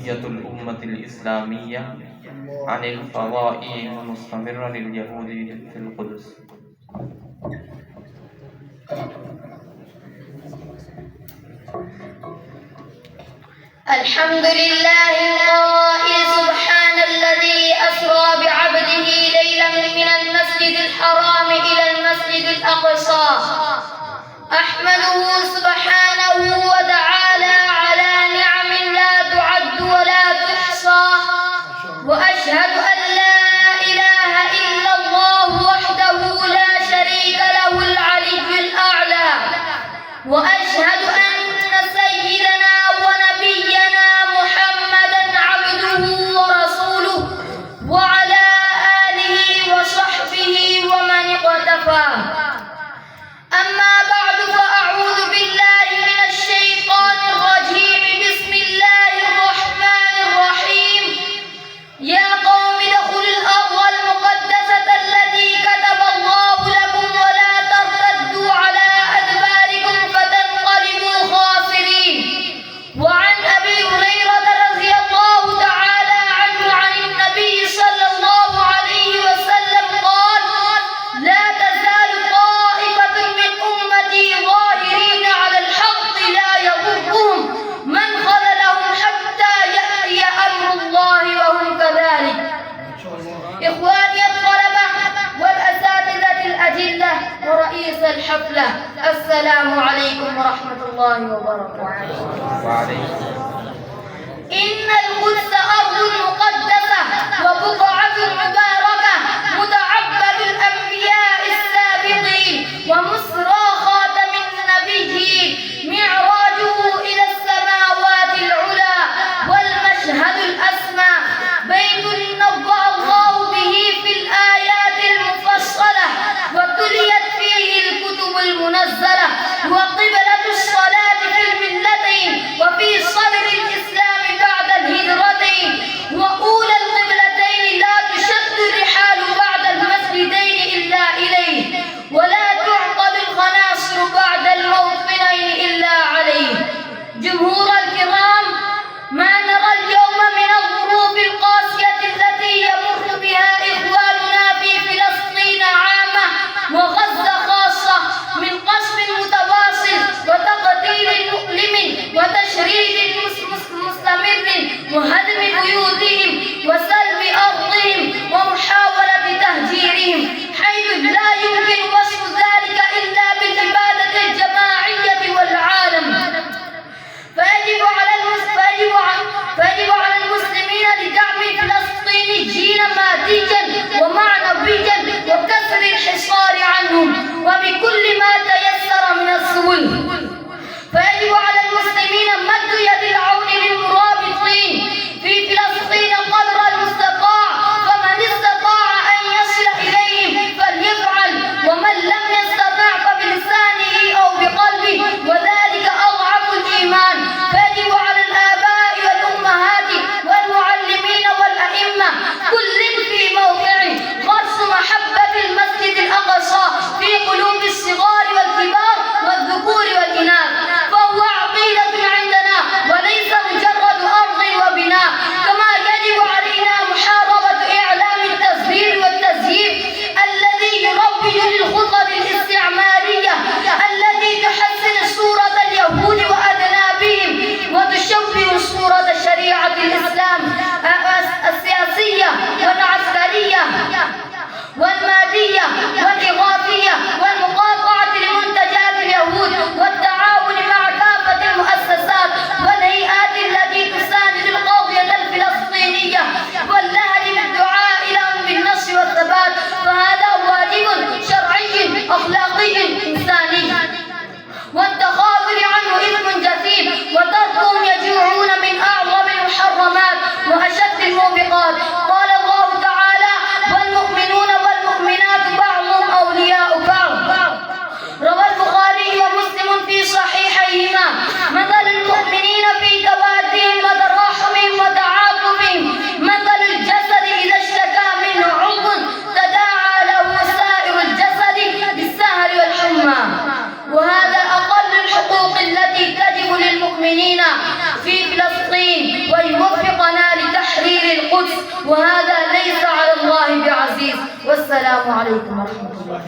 الأمة الإسلامية عن الفضائح المستمرة لليهود في القدس. الحمد لله القائل سبحان الذي أسرى بعبده ليلا من المسجد الحرام إلى المسجد الأقصى. أحمده سبحانه وتعالى على نعم لا تعد ولا تحصى، وأشهد أن لا إله إلا الله وحده لا شريك له العلي الأعلى، وأشهد أن سيدنا ونبينا محمدا عبده ورسوله وعلى آله وصحبه ومن اقتفى. أما بعد، فأعوذ بالله من الشيطان الرجيم. بسم الله الرحمن الرحيم. يا قوم ادخلوا الأرض المقدسة التي كتب الله لكم ولا ترتدوا على أدباركم فتنقلبوا خاسرين. وعن أبي هريرة رضي الله تعالى عنه عن النبي صلى الله عليه وسلم قال: لا تزال طائفة من أمتي ظاهرين على الحق لا يضرهم من خذلهم حتى يأتي أمر الله وهم كذلك. إخواني الطلبة والأساتذة الأجلة ورئيس الحفلة، السلام عليكم ورحمة الله وبركاته. وعليكم. إن القدس أرض مقدسة وبقعة مباركة، متعبد الأنبياء السابقين ومسرى خاتم النبيين، معراجه إلى السماوات العلى والمشهد الأسمى، بيت نبأ الله به في الآيات المفصلة وتليت فيه الكتب المنزلة، وقبلة الصلاة في الملتين وفي صدر الإسلام بعد الهجرتين، وأولى القبلتين لا تشد الرحال بعد المسجدين إلا إليه، ولا تعقد الخناصر بعد الموطنين إلا عليه. جمهور الكرام، ما نرى اليوم من الظروف القاسية التي يمر بها إخواننا في فلسطين عامة وغزة خاصة، من قصف متواصل وتقتيل مؤلم وتشريد مستمر وهدم بيوتهم وسلب أرضهم ومحاولة تهجيرهم، حيث لا يمكن وصف ذلك إلا بالإبادة الجماعية والعالم. فيجب على المسلمين لدعم فلسطينيين ماديا ومعنويا وكسر الحصار عنهم وبكل ما تيسر من السبل. فيجب على المسلمين مد يد العون للمرابطين في وهذا ليس على الله بعزيز. والسلام عليكم ورحمة الله.